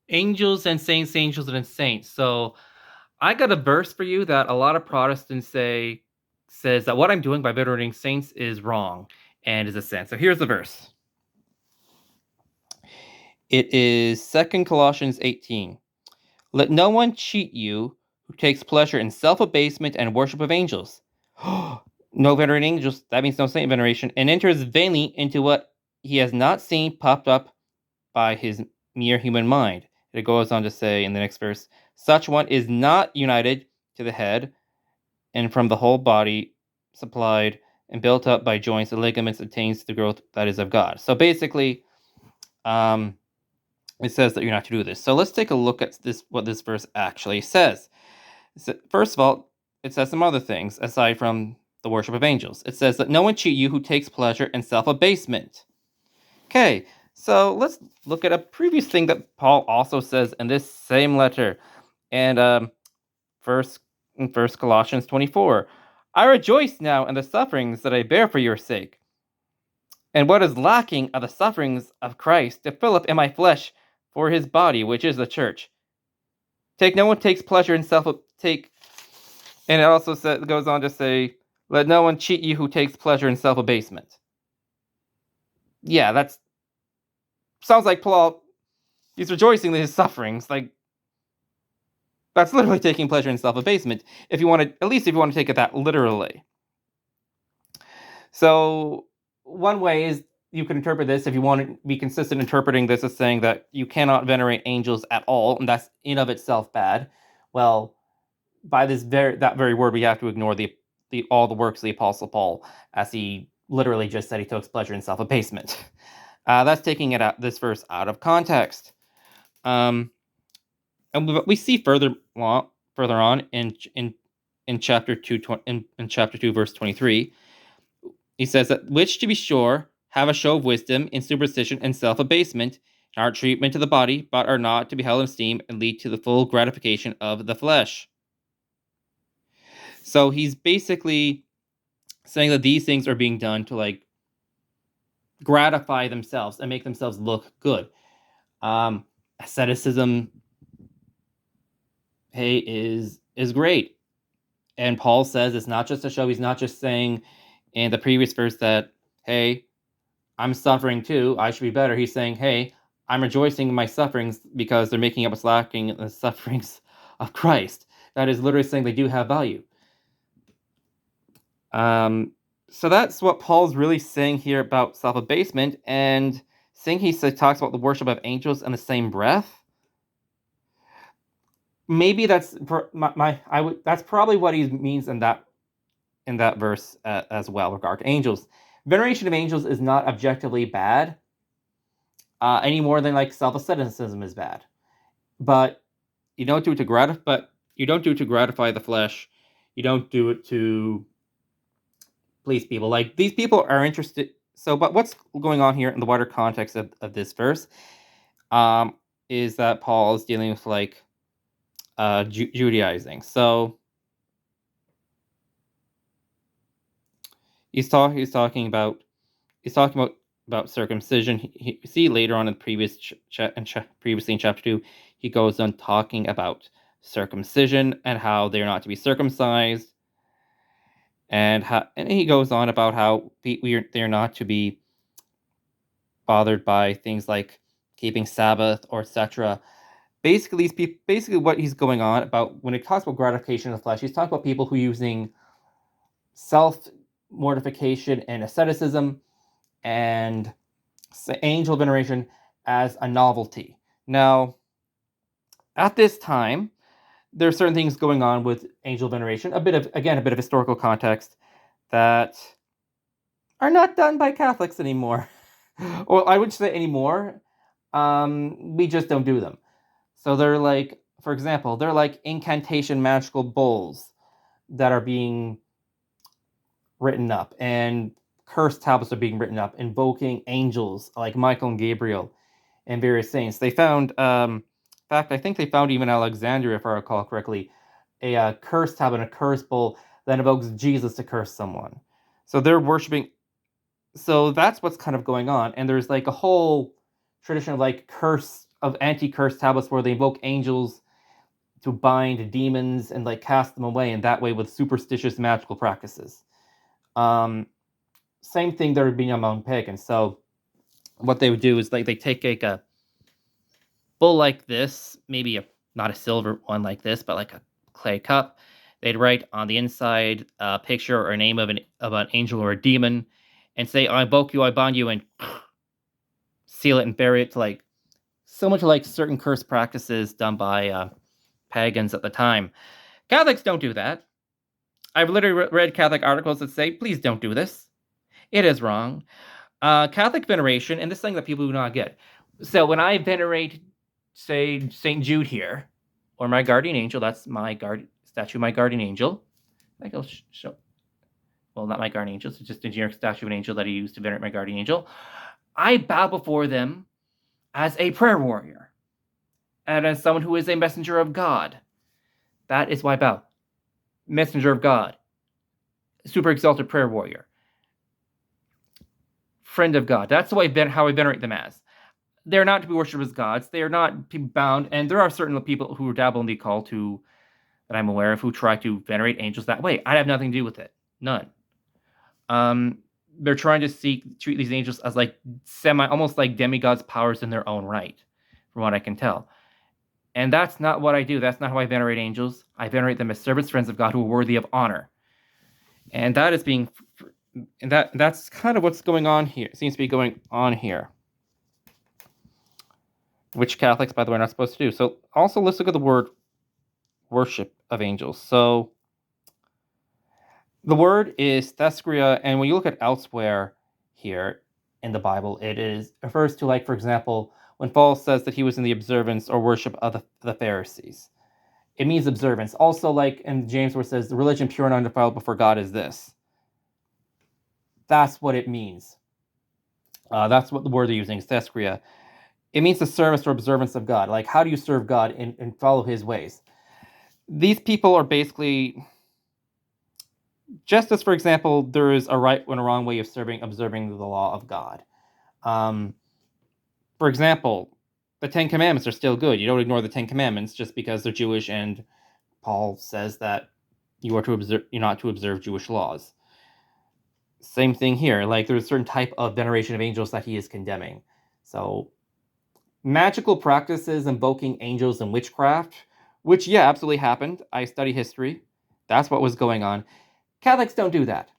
Angels and saints, angels and saints. So I got a verse for you that a lot of Protestants says that what I'm doing by venerating saints is wrong and is a sin. So here's the verse. It is 2 Colossians 18. Let no one cheat you who takes pleasure in self-abasement and worship of angels. No venerating angels, that means no saint veneration, and enters vainly into what he has not seen popped up by his mere human mind. It goes on to say in the next verse, such one is not united to the head, and from the whole body supplied and built up by joints and ligaments attains the growth that is of God. So basically, it says that you're not to do this. So let's take a look at this, what this verse actually says. First of all, it says some other things aside from the worship of angels. It says that no one cheat you who takes pleasure in self-abasement. Okay, so let's look at a previous thing that Paul also says in this same letter. And first Colossians 24. I rejoice now in the sufferings that I bear for your sake. And what is lacking are the sufferings of Christ to fill up in my flesh for his body, which is the church. No one takes pleasure in and it also goes on to say, let no one cheat you who takes pleasure in self-abasement. Yeah, that sounds like Paul, he's rejoicing in his sufferings. Like, that's literally taking pleasure in self-abasement, at least if you want to take it that literally. So one way is you can interpret this, if you want to be consistent interpreting this, as saying that you cannot venerate angels at all, and that's in of itself bad. Well, by that very word, we have to ignore all the works of the Apostle Paul, as he literally just said he takes pleasure in self-abasement. That's taking this verse out of context. And we see further on in chapter 2, in chapter 2, verse 23, he says that which, to be sure, have a show of wisdom in superstition and self-abasement, and are treatment to the body, but are not to be held in esteem and lead to the full gratification of the flesh. So he's basically saying that these things are being done to like gratify themselves and make themselves look good. Asceticism, hey, is great. And Paul says it's not just a show. He's not just saying in the previous verse that, hey, I'm suffering too, I should be better. He's saying, hey, I'm rejoicing in my sufferings because they're making up what's lacking in the sufferings of Christ. That is literally saying they do have value. So that's what Paul's really saying here about self-abasement, and saying he talks about the worship of angels in the same breath. Maybe that's that's probably what he means in that verse as well, regard to angels. Veneration of angels is not objectively bad, any more than like self-asceticism is bad. But you don't do it to gratify the flesh. You don't do it to please people. Like, these people are interested. So, but what's going on here in the wider context of this verse is that Paul is dealing with like Judaizing. So he's talking about circumcision. See later on in the previously in chapter 2, he goes on talking about circumcision and how they're not to be circumcised, and he goes on about how they're not to be bothered by things like keeping Sabbath or etc. Basically, what he's going on about when it talks about gratification of the flesh, he's talking about people who are using self-mortification and asceticism and angel veneration as a novelty. Now, at this time, there are certain things going on with angel veneration, a bit of historical context, that are not done by Catholics anymore. Or I wouldn't say anymore. We just don't do them. So they're like, for example, they're like incantation magical bowls that are being written up, and cursed tablets are being written up, invoking angels like Michael and Gabriel and various saints. They found, in fact, I think they found even Alexandria, if I recall correctly, a curse tablet, a curse bowl that invokes Jesus to curse someone. So they're worshiping. So that's what's kind of going on. And there's like a whole tradition of like of anti-curse tablets where they invoke angels to bind demons and like cast them away, and that way with superstitious magical practices. Same thing that would be among pagans. So what they would do is like they take like a bowl like this, maybe not a silver one like this, but like a clay cup. They'd write on the inside a picture or a name of an angel or a demon, and say, "I invoke you, I bind you," and seal it and bury it to like so much like certain curse practices done by pagans at the time. Catholics don't do that. I've literally read Catholic articles that say, "Please don't do this. It is wrong." Catholic veneration, and this thing that people do not get. So when I venerate, say, St. Jude here, or my guardian angel, that's my statue, my guardian angel. I go show. Well, not my guardian angel, it's just a generic statue of an angel that I use to venerate my guardian angel. I bow before them as a prayer warrior and as someone who is a messenger of God. That is why I bow. Messenger of God, super exalted prayer warrior, friend of God. That's how I venerate them as. They're not to be worshipped as gods. They are not bound, and there are certain people who dabble in the occult who, that I'm aware of, who try to venerate angels that way. I have nothing to do with it. None. They're trying to treat these angels as like almost like demigods' powers in their own right, from what I can tell. And that's not what I do. That's not how I venerate angels. I venerate them as servants, friends of God who are worthy of honor. And that's kind of what's going on here. It seems to be going on here, which Catholics, by the way, are not supposed to do. So also let's look at the word worship of angels. So the word is theskeria, and when you look at elsewhere here in the Bible, it refers to, like, for example, when Paul says that he was in the observance or worship of the Pharisees. It means observance. Also, like in James where it says, the religion pure and undefiled before God is this. That's what it means. That's what the word they're using is theskeria. It means the service or observance of God. Like, how do you serve God and follow his ways? These people are basically, just as, for example, there is a right and a wrong way of observing the law of God. For example, the Ten Commandments are still good. You don't ignore the Ten Commandments just because they're Jewish, and Paul says that you're not to observe Jewish laws. Same thing here. Like, there's a certain type of veneration of angels that he is condemning. So, magical practices invoking angels and witchcraft, which, yeah, absolutely happened. I study history. That's what was going on. Catholics don't do that.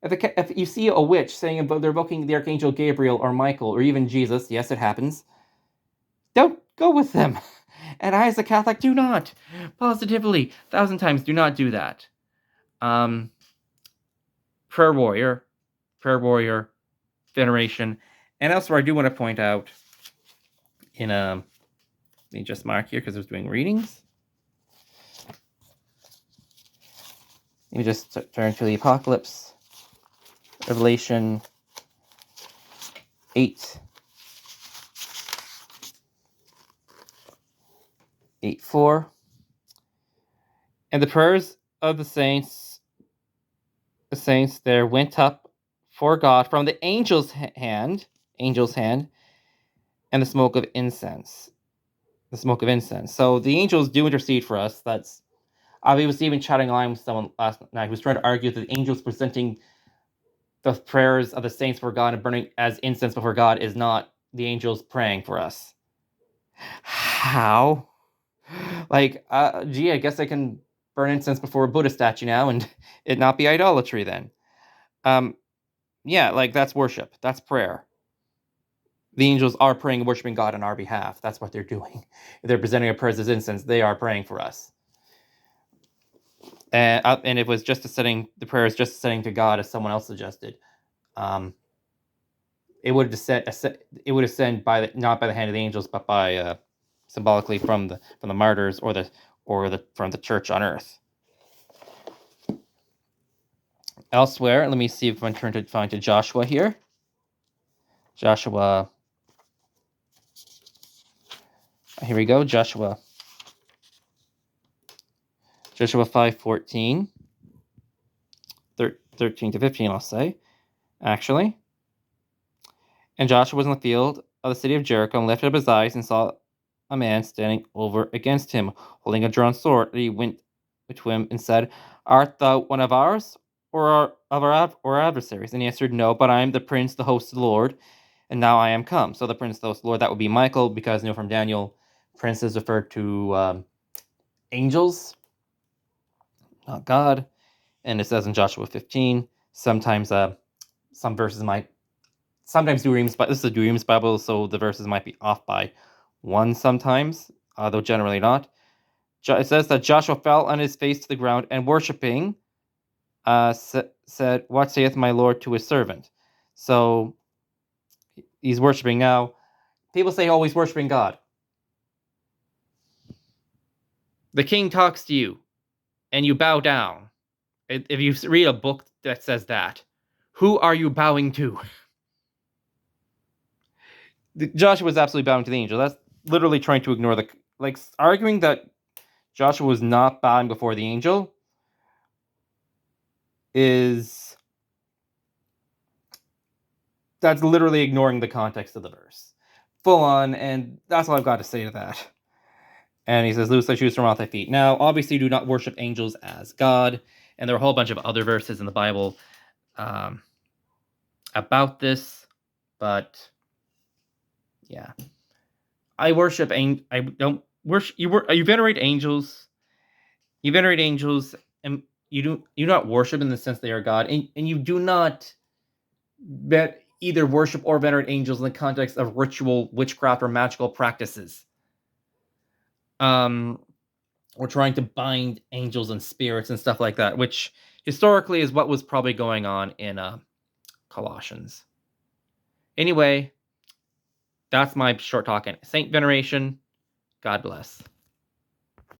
If you see a witch saying they're invoking the Archangel Gabriel or Michael or even Jesus, yes, it happens, don't go with them. And I, as a Catholic, do not. Positively, 1,000 times, do not do that. Prayer warrior, veneration. And elsewhere, I do want to point out let me just mark here because I was doing readings. Let me just turn to the Apocalypse. Revelation 8:4. And the prayers of the saints there went up for God from the angel's hand, and the smoke of incense. So the angels do intercede for us. I was even chatting online with someone last night who was trying to argue that the angels presenting the prayers of the saints for God and burning as incense before God is not the angels praying for us. How? Like, I guess I can burn incense before a Buddha statue now and it not be idolatry then. Yeah, like, that's worship. That's prayer. The angels are praying and worshiping God on our behalf. That's what they're doing. If they're presenting our prayers as incense, they are praying for us. And it was just the prayer is just ascending to God as someone else suggested. It would ascend not by the hand of the angels, but by symbolically from the martyrs or from the church on earth. Elsewhere, let me see if I can find to Joshua here. Joshua. Here we go. Joshua 5:14. 13 to 15, I'll say, actually. And Joshua was in the field of the city of Jericho and lifted up his eyes and saw a man standing over against him, holding a drawn sword. And he went to him and said, Art thou one of ours, or of our adversaries? And he answered, No, but I am the prince, the host of the Lord, and now I am come. So the prince, the host of the Lord, that would be Michael, because from Daniel, princes referred to angels, not God. And it says in Joshua 15, sometimes some verses might sometimes dreams, but this is a dreams Bible, so the verses might be off by one sometimes, though generally not. It says that Joshua fell on his face to the ground and worshiping, said, What saith my Lord to his servant? So he's worshiping now. People say, oh, he's worshiping God. The king talks to you, and you bow down. If you read a book that says that, who are you bowing to? Joshua was absolutely bowing to the angel. That's literally trying to ignore arguing that Joshua was not bowing before the angel that's literally ignoring the context of the verse. Full on, and that's all I've got to say to that. And he says, Loose thy shoes from off thy feet. Now, obviously, do not worship angels as God. And there are a whole bunch of other verses in the Bible about this. But, yeah. I don't worship. You venerate angels. You venerate angels, and you do not worship in the sense they are God. And you do not either worship or venerate angels in the context of ritual, witchcraft, or magical practices. Or trying to bind angels and spirits and stuff like that, which historically is what was probably going on in Colossians. Anyway, that's my short talk on saint veneration. God bless.